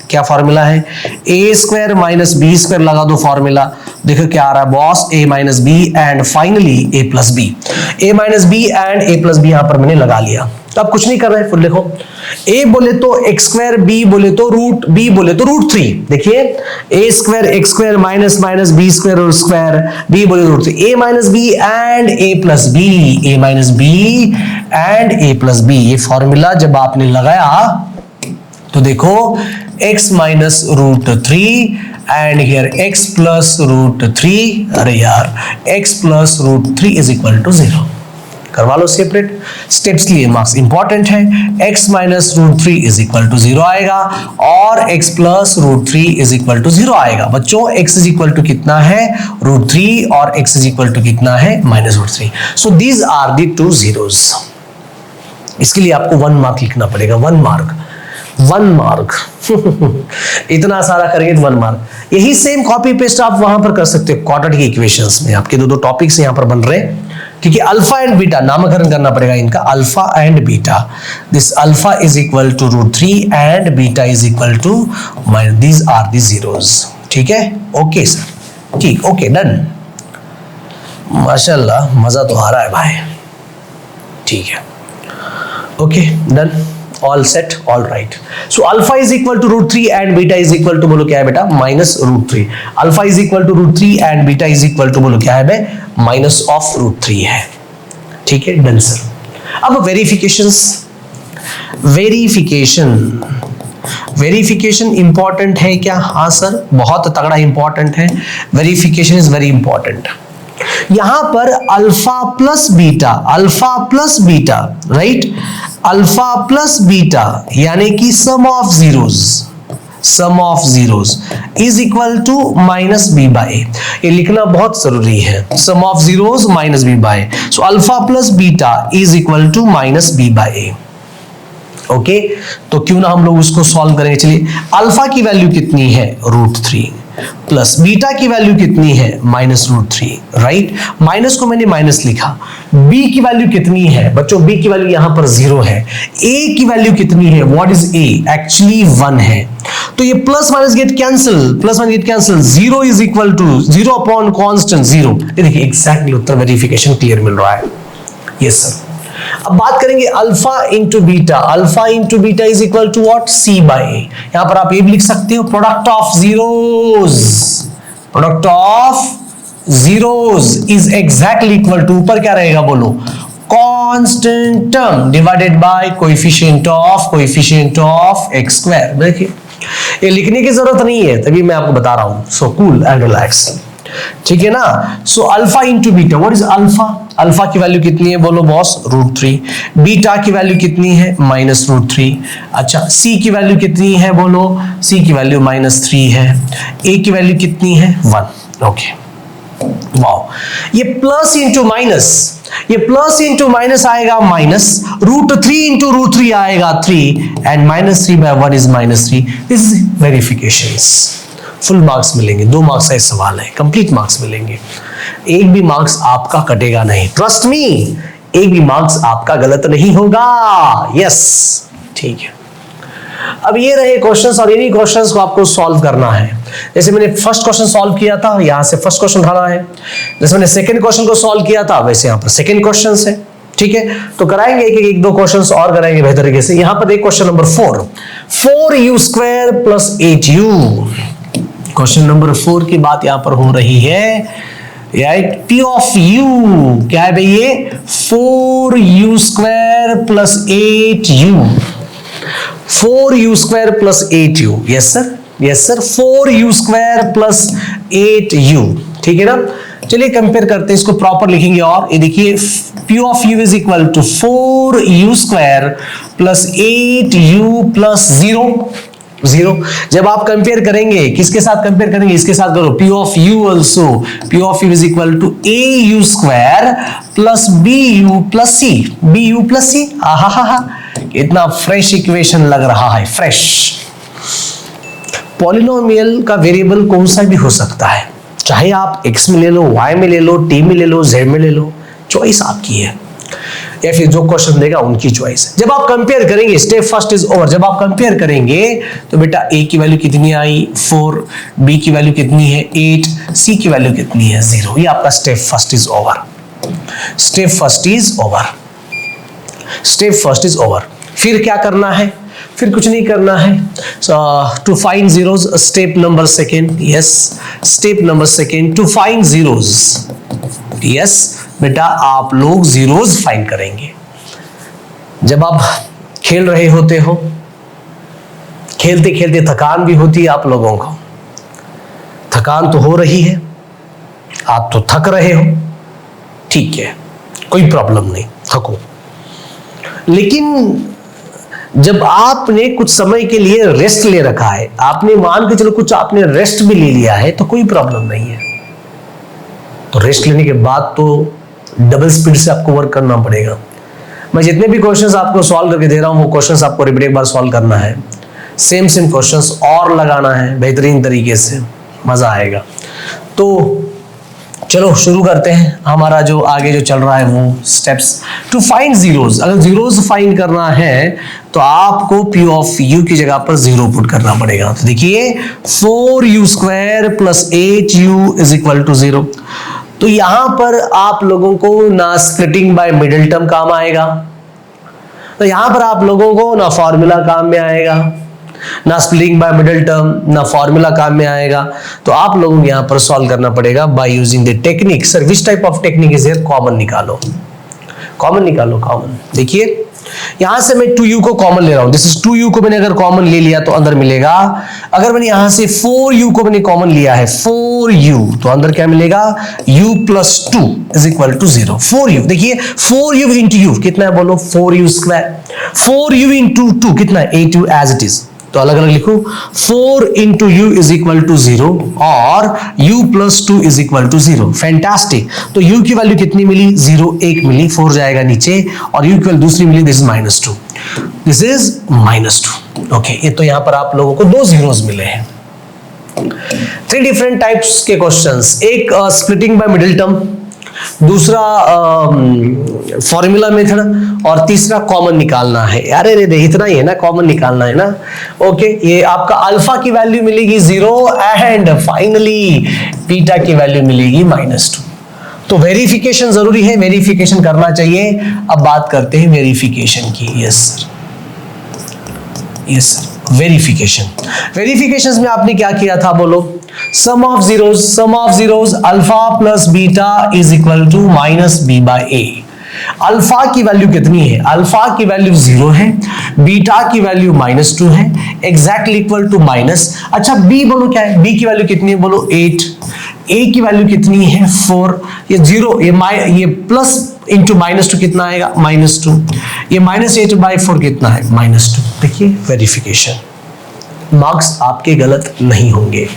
क्या फॉर्मूला है, a² माइनस b² लगा दो फॉर्मूला, देखो क्या आ रहा है boss, a minus B and finally a plus B, a minus B and a plus B यहां पर मैंने लगा लिया। तो अब कुछ नहीं कर रहे, फुल देखो, a बोले तो x² b बोले तो b बोले तो √3, देखिए a² x² minus minus b² और स्क्वायर, b बोले √3, a minus B and a plus B, a minus B and a plus B, ये फॉर्मूला जब आपने लगाया तो देखो x minus √3 and here x plus √3, अरे यार x plus √3 is equal to 0, करवा लो सेपरेट, स्टेप्स के लिए मार्क्स इंपॉर्टेंट है, x minus √3 is equal to 0 आएगा और x plus √3 is equal to 0 आएगा। बच्चों x इज इक्वल टू कितना है, √3 और x इज इक्वल टू कितना है, -√3, so these are the two zeros. इसके लिए आपको 1 मार्क लिखना पड़ेगा, 1 मार्क इतना सारा करेंगे तो 1 मार्क। यही सेम कॉपी पेस्ट आप वहां पर कर सकते हो क्वाड्रेटिक इक्वेशंस में। आपके दो टॉपिक्स यहां पर बन रहे हैं, क्योंकि अल्फा एंड बीटा नामकरण करना पड़ेगा इनका, alpha and beta. This alpha is equal to √3 and beta is equal to minus, these are the zeros. ठीक है, ओके सर, ठीक, ओके, डन। माशाल्लाह मजा तो आ रहा है भाई। ठीक है, okay, done, all set, all right. So alpha is equal to √3 and beta is equal to, बोलो क्या है बेटा, minus √3। Alpha is equal to √3 and beta is equal to, बोलो क्या है बे, माइनस ऑफ √3 है। ठीक है, डन सर। अब वेरिफिकेशन इंपॉर्टेंट है क्या? हाँ सर, बहुत तगड़ा इंपॉर्टेंट है। Verification is very important. यहां पर alpha plus beta, right, alpha plus beta यानी कि sum of zeros is equal to minus b by a. ये लिखना बहुत जरूरी है, sum of zeros minus b by. So alpha plus beta is equal to minus b by a. Okay, तो क्यों ना हम लोग उसको सॉल्व करेंगे। चलिए, अल्फा की वैल्यू कितनी है, √3, प्लस बीटा की वैल्यू कितनी है, माइनस √3, राइट। माइनस को मैंने माइनस लिखा। बी की वैल्यू कितनी है बच्चों, बी की वैल्यू यहां पर 0 है। ए की वैल्यू कितनी है, व्हाट इज ए, एक्चुअली 1 है। तो ये plus minus get cancel, 0 is equal to 0 upon constant 0। ये देखिए एग्जैक्टली उत्तर, वेरिफिकेशन क्लियर मिल रहा है। Yes sir. अब बात करेंगे alpha into beta is equal to what, c by a. यहां पर आप ये भी लिख सकते हो, product of zeros is exactly equal to, ऊपर क्या रहेगा बोलो, constant term divided by coefficient of x square. देखिए ये लिखने की जरूरत नहीं है, तभी मैं आपको बता रहा हूं। सो कूल एंड रिलैक्स, ठीक है ना। So alpha into beta, what is alpha की वैल्यू कितनी है बोलो बॉस, √3। बीटा की वैल्यू कितनी है, माइनस √3। अच्छा, सी की वैल्यू कितनी है बोलो, सी की वैल्यू -3 है। ए की वैल्यू कितनी है, 1। Okay, wow. ये प्लस इंटू माइनस आएगा माइनस, √3 इंटू √3 आएगा 3 and -3 by 1 is -3। This is verifications. Full marks मिलेंगे, 2 मार्क्स का सवाल है, कंप्लीट मार्क्स मिलेंगे। एक भी मार्क्स आपका कटेगा नहीं, ट्रस्ट मी, एक भी मार्क्स आपका गलत नहीं होगा। यस, ठीक है। अब ये रहे क्वेश्चंस, और इन्हीं क्वेश्चंस को आपको सॉल्व करना है। जैसे मैंने फर्स्ट क्वेश्चन सॉल्व किया था, यहां से फर्स्ट क्वेश्चन उठाना है। जैसे मैंने सेकंड क्वेश्चन को सॉल्व किया था, वैसे यहां पर सेकंड क्वेश्चन है। ठीक है, तो कराएंगे एक दो क्वेश्चंस और कराएंगे बेहतर तरीके से। यहां पर देख question number 4u² + 8u। Question number 4 की बात यहां पर हो रही है। P of u क्या है भाई, ये 4u² + 8u। 4u² + 8u, yes sir, 4u² + 8u। ठीक है ना। चलिए कंपेयर करते हैं, इसको प्रॉपर लिखेंगे। और ये देखिए, P of u is equal to 4u² + 8u + 0। जब आप कंपेयर करेंगे, किसके साथ कंपेयर करेंगे, इसके साथ करो। P of u also, P of u is equal to au² + bu + c। आहा, इतना फ्रेश इक्वेशन लग रहा है, फ्रेश। पॉलिनोमियल का वेरिएबल कौन सा भी हो सकता है, चाहे आप x में ले लो, y में ले लो, t में ले लो, z में ले लो, चॉइस आपकी है, या फिर जो क्वेश्चन देगा उनकी चॉइस है। जब आप कंपेयर करेंगे, स्टेप फर्स्ट इज ओवर। जब आप कंपेयर करेंगे तो बेटा a की वैल्यू कितनी आई, 4, b की वैल्यू कितनी है, 8, c की वैल्यू कितनी है, 0। ये आपका स्टेप फर्स्ट इज ओवर। फिर क्या करना है, फिर कुछ नहीं करना है। To find zeros, step number second, yes, step number second, to find zeros. Yes बेटा, आप लोग जीरोस फाइंड करेंगे। जब आप खेल रहे होते हो, खेलते खेलते थकान भी होती है आप लोगों को, थकान तो हो रही है, आप तो थक रहे हो, ठीक है, कोई प्रॉब्लम नहीं, थको। लेकिन जब आपने कुछ समय के लिए रेस्ट ले रखा है, आपने मान के चलो कुछ आपने रेस्ट भी ले लिया है, तो कोई प्रॉब्लम नहीं है। तो रेस्ट लेने के बाद तो डबल स्पीड से आपको वर्क करना पड़ेगा। मैं जितने भी क्वेश्चंस आपको सॉल्व करके दे रहा हूं, वो क्वेश्चंस आपको रिपीट एक बार सॉल्व करना है। सेम क्वेश्चंस और लगाना है बेहतरीन तरीके से, मजा आएगा। तो चलो शुरू करते हैं। हमारा जो आगे जो चल रहा है वो स्टेप्स टू फाइंड जीरोज। अगर जीरोज फाइंड करना है तो आपको P ऑफ U की जगह पर 0 पुट करना पड़ेगा। तो देखिए 4u square plus 8u is equal to 0। तो यहां पर आप लोगों को ना स्प्लिटिंग बाय मिडिल टर्म काम आएगा, तो यहां पर आप लोगों को ना फॉर्मूला काम में आएगा, ना स्प्लिटिंग बाय मिडिल टर्म, ना फॉर्मूला काम में आएगा। तो आप लोगों को यहां पर सॉल्व करना पड़ेगा by using the technique. Sir which type of technique is here? Common निकालो, कॉमन निकालो, कॉमन। देखिए यहां से मैं 2u को कॉमन ले रहा हूं, दिस इज 2u को मैंने अगर कॉमन ले लिया तो अंदर मिलेगा। अगर मैंने यहां से 4u को मैंने कॉमन लिया है, 4u, तो अंदर क्या मिलेगा? u plus 2 is equal to 0। 4u, देखिए 4u इंटू यू कितना है बोलो? 4u square. 4u इंटू 2 कितना है? 8u as it is. तो अलग अलग लिखो, 4 into U is equal to 0 और u plus 2 is equal to 0। Fantastic. तो u की वैल्यू कितनी मिली? 0, 1 मिली, 4 जाएगा नीचे, और u की वैल्यू दूसरी मिली, this is -2, this is -2। Okay, ये तो यहां पर आप लोगों को 2 जीरोस मिले हैं। 3 डिफरेंट टाइप्स के क्वेश्चंस, एक स्प्लिटिंग बाय मिडिल टर्म, दूसरा फॉर्मूला मेथड, और तीसरा कॉमन निकालना है। अरे रे इतना ही है ना, कॉमन निकालना है ना। ओके, ये आपका अल्फा की वैल्यू मिलेगी 0 एंड फाइनली बीटा की वैल्यू मिलेगी -2। तो वेरिफिकेशन जरूरी है, वेरिफिकेशन करना चाहिए। अब बात करते हैं वेरिफिकेशन की। Yes sir, yes sir, verification में आपने क्या किया था बोलो? Sum of zeros alpha plus beta is equal to -b by a। अल्फा की वैल्यू कितनी है? अल्फा की वैल्यू 0 है, बीटा की वैल्यू -2 है, एग्जैक्टली इक्वल टू माइनस। अच्छा b बोलो क्या है? b की वैल्यू कितनी है बोलो? 8। a की वैल्यू कितनी है? 4। ये 0, ये प्लस इंटू -2 कितना आएगा? -2। ये -8 बाय 4 कितना है? -2। देखिए वेरिफिकेशन, मार्क्स आपके गलत नहीं होंगे।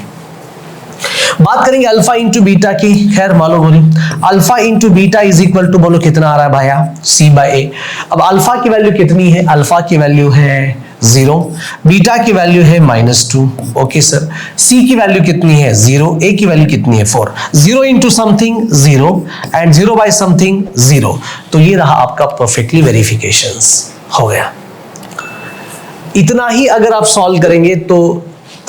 बात करेंगे अल्फा इंटू बीटा की। खैर मालूम होनी, alpha into beta is equal to बोलो कितना आ रहा है भाया? c by a। अब अल्फा की वैल्यू कितनी है? अल्फा की वैल्यू है 0, बीटा की वैल्यू है -2। ओके सर, c की वैल्यू कितनी है? 0, a की वैल्यू कितनी है? 4। 0 into something 0 and 0 by something 0। तो ये रहा आपका परफेक्टली वेरिफिकेशंस हो गया। इतना ही अगर आप सॉल्व करेंगे तो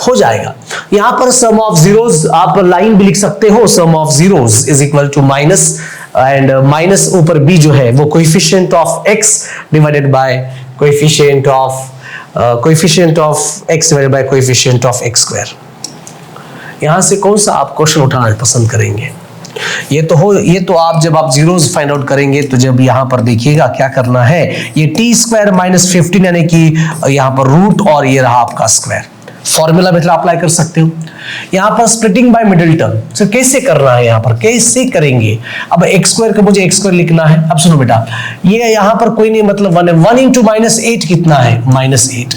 हो जाएगा। यहां पर सम ऑफ जीरोस आप लाइन भी लिख सकते हो, sum of zeros is equal to minus, and minus ऊपर b जो है वो coefficient of x divided by coefficient of x divided by coefficient of x square. यहां से कौन सा आप क्वेश्चन उठाना पसंद करेंगे? ये तो आप जब आप जीरोस फाइंड आउट करेंगे तो जब यहां पर देखिएगा क्या करना है, ये t स्क्वायर -15 यानी कि यहां पर रूट, और ये रहा आपका स्क्वायर। फॉर्मूला मेथड अप्लाई कर सकते हो। यहां पर splitting by middle term sir कैसे करना है? यहां पर कैसे करेंगे? अब x स्क्वायर को मुझे x स्क्वायर लिखना है। अब सुनो बेटा, ये यहां पर कोई नहीं मतलब 1 है। 1 इंटू -8 कितना है? -8।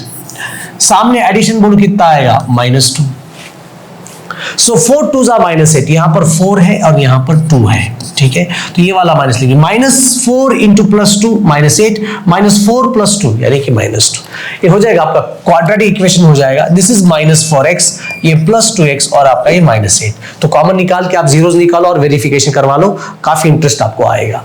सामने एडिशन बोलो कितना आएगा? -2। सो 4 2 -8, यहां पर 4 है और यहां पर 2 है, ठीक है। तो ये वाला माइनस लीजिए, -4 इंटू +2 -8, -4 + 2 यानी कि -2। ये हो जाएगा आपका क्वाड्रेटिक इक्वेशन हो जाएगा। दिस इज -4x, ये +2x और आपका ये -8। तो कॉमन निकाल के आप जीरोस निकालो और वेरिफिकेशन करवा लो, काफी इंटरेस्ट आपको आएगा।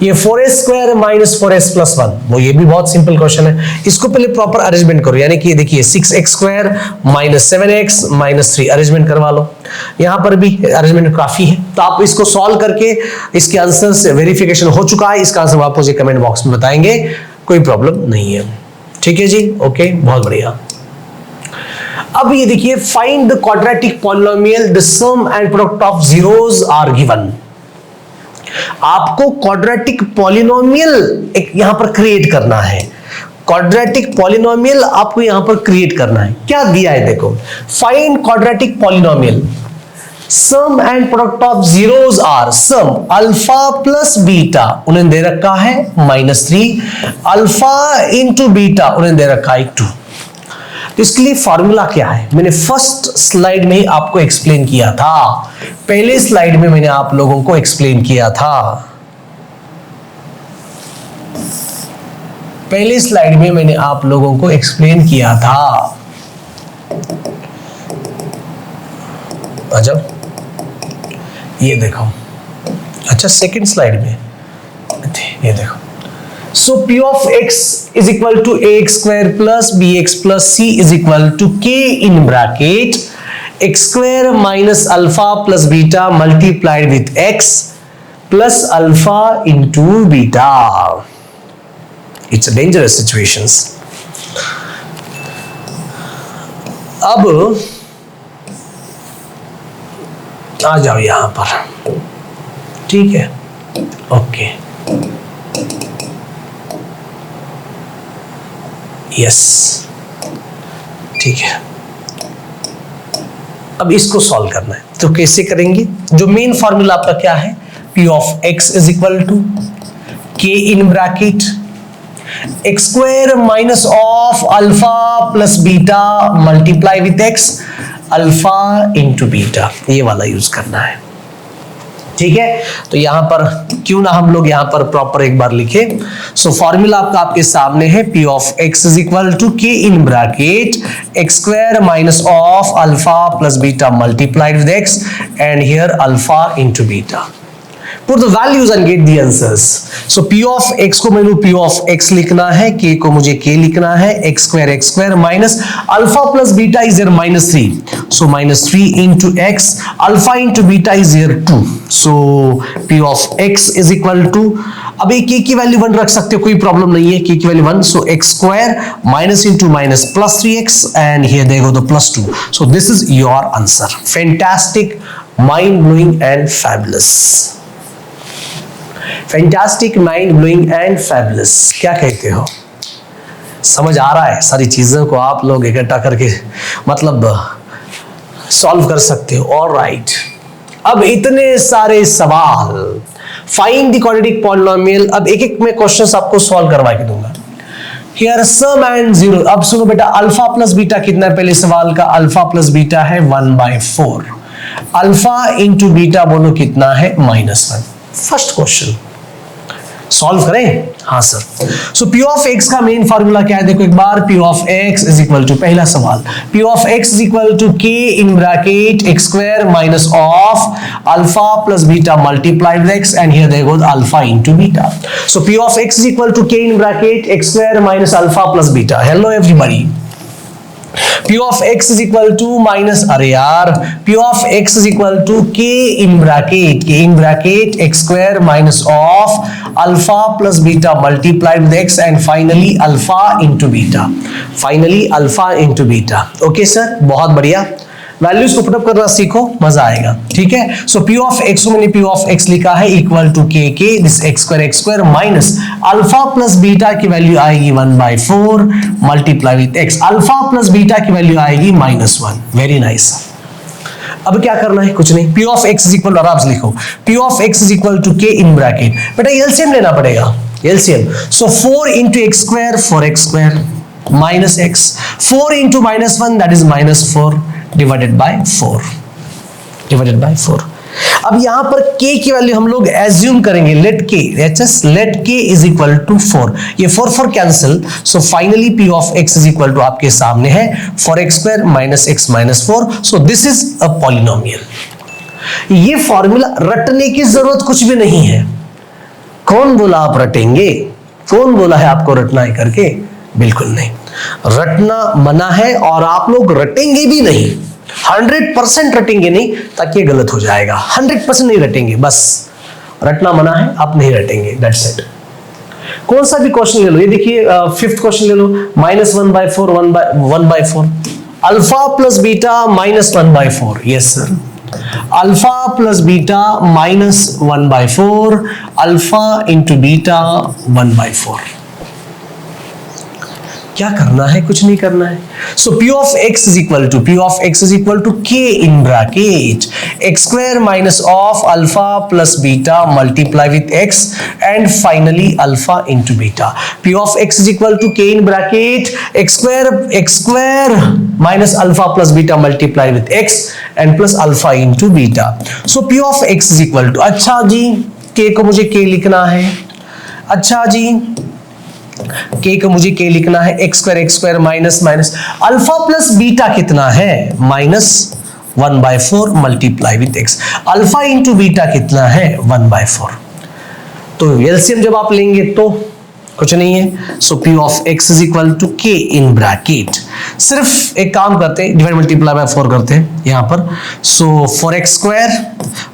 ये 4s स्क्वायर -4s + 1, वो ये भी बहुत सिंपल क्वेश्चन है। इसको पहले प्रॉपर अरेंजमेंट करो, यानी कि देखिए 6x स्क्वायर -7x -3 अरेंजमेंट करवा लो। यहां पर भी अरेंजमेंट काफी है, तो आप इसको सॉल्व करके इसके आंसर से वेरिफिकेशन हो चुका है, इसका आंसर आप मुझे कमेंट बॉक्स में बताएंगे, कोई प्रॉब्लम नहीं है। ठीक है जी, ओके, बहुत बढ़िया। अब ये देखिए, find the quadratic polynomial, the sum and product of zeros are given. आपको क्वाड्रेटिक पॉलिनोमियल एक यहां पर क्रिएट करना है। क्वाड्रेटिक पॉलिनोमियल आपको यहां पर क्रिएट करना है। क्या दिया है देखो, find quadratic polynomial, sum and product of zeros are, sum alpha plus beta उन्हें दे रखा है -3, अल्फा इंटू बीटा उन्हें दे रखा है 2। तो इसके लिए फॉर्मूला क्या है, मैंने फर्स्ट स्लाइड में ही आपको एक्सप्लेन किया था, पहले स्लाइड में मैंने आप लोगों को एक्सप्लेन किया था। पहले स्लाइड में मैंने आप लोगों को एक्सप्लेन किया था। अच्छा ये देखो, अच्छा सेकंड स्लाइड में ये देखो, so p of x is equal to ax square plus bx plus c is equal to k in bracket x square minus alpha plus beta multiplied with x plus alpha into beta. It's a dangerous situations. अब आ जाओ यहां पर, ठीक है, okay, yes, ठीक है। अब इसको सॉल्व करना है, तो कैसे करेंगे? जो मेन फॉर्मूला आपका क्या है, p of x is equal to k in bracket x square minus of alpha plus beta multiply with x alpha into beta, ये वाला यूज करना है, ठीक है। तो यहां पर क्यों ना हम लोग यहां पर प्रॉपर एक बार लिखे। सो फॉर्मूला आपका आपके सामने है, p of x is equal to k in bracket x square minus of alpha plus beta multiplied with x and here alpha into beta. Put the values and get the answers. So p of x को मैंने p of x लिखना है, k को मुझे k लिखना है, x square minus alpha plus beta is here minus 3. So minus 3 into x, alpha into beta is here 2. So p of x is equal to, अब एक k की value 1 रख सकते हो, कोई प्रॉब्लम नहीं है, k की value 1. So x square minus into minus plus 3x and here they go the plus 2. So this is your answer. Fantastic, mind blowing and fabulous. Fantastic, mind blowing and fabulous, क्या कहते हो? समझ आ रहा है? सारी चीजों को आप लोग इकट्ठा करके मतलब सॉल्व कर सकते हो। ऑलराइट, अब इतने सारे सवाल, फाइंड द क्वाड्रेटिक पॉलिनोमियल। अब एक एक में क्वेश्चंस आपको सॉल्व करवा के दूंगा। Here sum and zero. अब सुनो बेटा, अल्फा प्लस बीटा कितना है? पहले सवाल का अल्फा प्लस बीटा है 1/4, अल्फा इंटू बीटा बोलो कितना है? -1। फर्स्ट क्वेश्चन सॉल्व करें? हाँ सर। सो p ऑफ x का मेन फार्मूला क्या है? देखो एक बार, p of x is equal to, पहला सवाल, p of x is equal to k in bracket x square minus of alpha plus beta multiplied with x and here there goes alpha into beta. So p of x is equal to k in bracket x square minus alpha plus beta. Hello everybody, p of x is equal to minus, अरे यार, p of x is equal to k in bracket x square minus of alpha plus beta multiplied with x and finally alpha into beta। Okay sir, बहुत बढ़िया। Values को put up करना सीखो, मजा आएगा, ठीक है। सो p ऑफ x को मैंने p ऑफ x लिखा है equal to k this x square minus alpha plus beta की वैल्यू आएगी 1/4 multiply with x, alpha plus beta की वैल्यू आएगी -1। Very nice. अब क्या करना है? कुछ नहीं, p of x is equal, आराम लिखो, p of x is equal to k in bracket, बेटा एलसीएम लेना पड़ेगा, LCM. So 4 into x square 4x square minus x, 4 into -1 that is -4 divided by 4। अब यहां पर k की वैल्यू हम लोग एज्यूम करेंगे, let k is equal to 4, ये 4 cancel. So finally p of x is equal to आपके सामने है 4x square minus x minus 4। So this is a polynomial. ये फॉर्मूला रटने की जरूरत कुछ भी नहीं है। कौन बोला आप रटेंगे? कौन बोला है आपको रटना है करके? बिल्कुल नहीं, रटना मना है और आप लोग रटेंगे भी नहीं, 100% रटेंगे नहीं, ताकि ये गलत हो जाएगा। 100% नहीं रटेंगे, बस रटना मना है, आप नहीं रटेंगे, दैट्स इट। कौन सा भी क्वेश्चन ले लो, ये देखिए 5th क्वेश्चन ले लो, -1/4 1/4, alpha plus beta -1/4। Yes sir, alpha plus beta -1/4, alpha into beta 1/4। क्या करना है? कुछ नहीं करना है। So p of x is equal to k in bracket x square minus of alpha plus beta multiply with x and finally alpha into beta. p of x is equal to k in bracket x square minus alpha plus beta multiply with x and plus alpha into beta. So p of x is equal to, अच्छा जी k को मुझे k लिखना है, अच्छा जी k को मुझे k लिखना है x square minus minus alpha plus beta कितना है -1/4 multiply with x। Alpha into beta कितना है 1/4। तो एलसीएम जब आप लेंगे तो कुछ नहीं है, so p of x is equal to k in bracket. सिर्फ एक काम करते हैं, डिवाइड मल्टीप्लाई बाय 4 करते हैं यहां पर। सो 4x square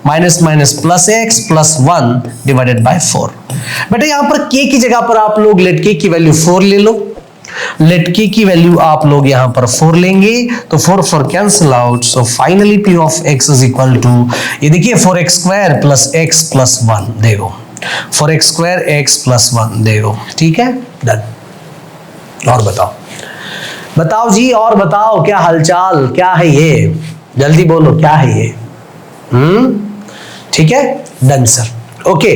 minus minus plus x plus 1 divided by 4। बेटा यहां पर k की जगह पर आप लोग लेट k की वैल्यू 4 ले लो। लेट k की वैल्यू आप लोग यहां पर 4 लेंगे तो 4 cancel out. So finally p of x is equal to, ये देखिए 4x square plus x plus 1 देखो 4x स्क्वायर x प्लस 1 देखो, ठीक है, डन। और बताओ जी, और बताओ क्या हालचाल, क्या है ये, जल्दी बोलो क्या है ये। ठीक है, डन सर, ओके।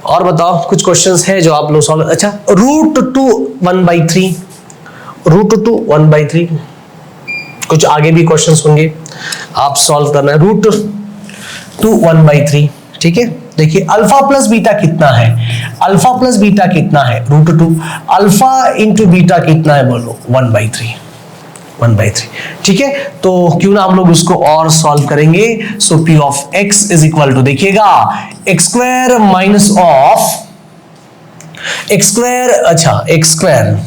और बताओ कुछ क्वेश्चंस है जो आप लोग सॉल्व। अच्छा, √2 1/3, √2 1/3, कुछ आगे भी क्वेश्चंस होंगे आप सॉल्व करना है। √2 1/3, ठीक है। देखिए अल्फा प्लस बीटा कितना है, अल्फा प्लस बीटा कितना है √2, अल्फा इंटू बीटा कितना है बोलो 1/3, ठीक है। तो क्यों ना हम लोग उसको और सॉल्व करेंगे। So p of x is equal to, देखिएगा x square minus of x square, अच्छा x स्क्वायर,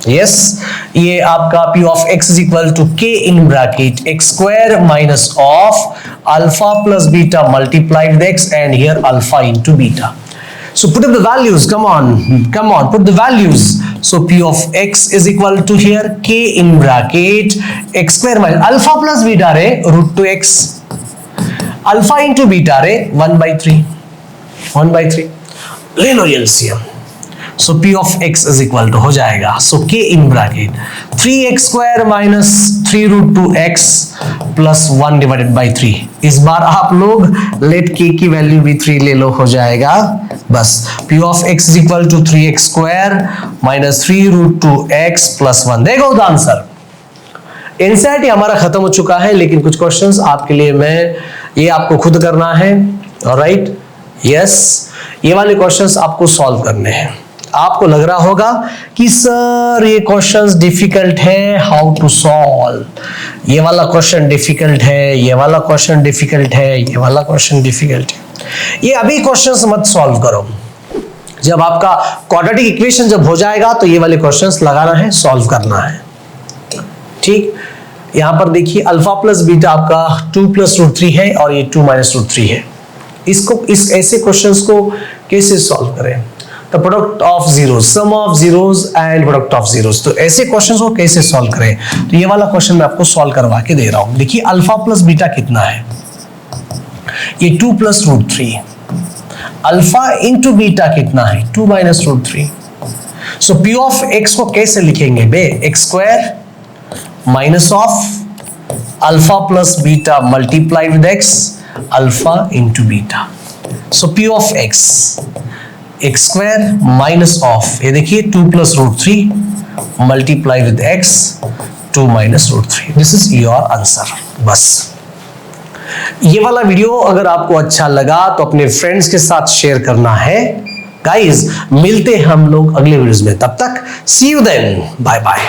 यस, ये आपका p of x is equal to k in bracket x square minus of alpha plus beta multiplied with x and here alpha into beta. So put up the values, come on, put the values. So p of x is equal to here k in bracket x square minus alpha plus beta रे √2x, alpha into beta रे 1/3 ले लो LCM। So p of x is equal to हो जाएगा, so k in bracket 3x square minus 3√2x plus 1 divided by 3। इस बार आप लोग late k की value भी 3 ले लो, हो जाएगा बस। p of x is equal to 3x square minus 3√2x plus 1। देखो द आंसर। एनसीईआरटी हमारा खत्म हो चुका है, लेकिन कुछ क्वेश्चंस आपके लिए मैं, ये आपको खुद करना है, ऑलराइट, यस, ये वाले क्वेश्चंस आपको सॉल्व करने हैं। आपको लग रहा होगा कि सर ये क्वेश्चंस डिफिकल्ट है, हाउ टू सॉल्व, ये वाला क्वेश्चन डिफिकल्ट है, ये वाला क्वेश्चन डिफिकल्ट है, ये वाला क्वेश्चन डिफिकल्ट है। ये अभी क्वेश्चंस मत सॉल्व करो, जब आपका क्वाड्रेटिक इक्वेशन जब हो जाएगा तो ये वाले क्वेश्चंस लगाना है, सॉल्व करना है, ठीक। यहां पर देखिए अल्फा प्लस बीटा आपका 2 + √3 है और ये 2 - √3 है। इसको ऐसे क्वेश्चंस को कैसे सॉल्व करें। The product of zeros, sum of zeros and product of zeros, तो ऐसे क्वेश्चंस को कैसे सॉल्व करें। तो ये वाला क्वेश्चन मैं आपको सॉल्व करवा के दे रहा हूं। देखिए अल्फा प्लस बीटा कितना है, ये 2 + √3, अल्फा इंटू बीटा कितना है 2 - √3। सो p ऑफ x को कैसे लिखेंगे बे, x square minus of alpha plus beta multiply with x, alpha into beta. So p of x square minus of, ये देखिए 2 + √3 multiply with x 2 - √3। This is your answer. बस ये वाला वीडियो अगर आपको अच्छा लगा तो अपने फ्रेंड्स के साथ शेयर करना है। गाइस मिलते हैं हम लोग अगले वीडियोस में, तब तक सी यू देन, बाय बाय।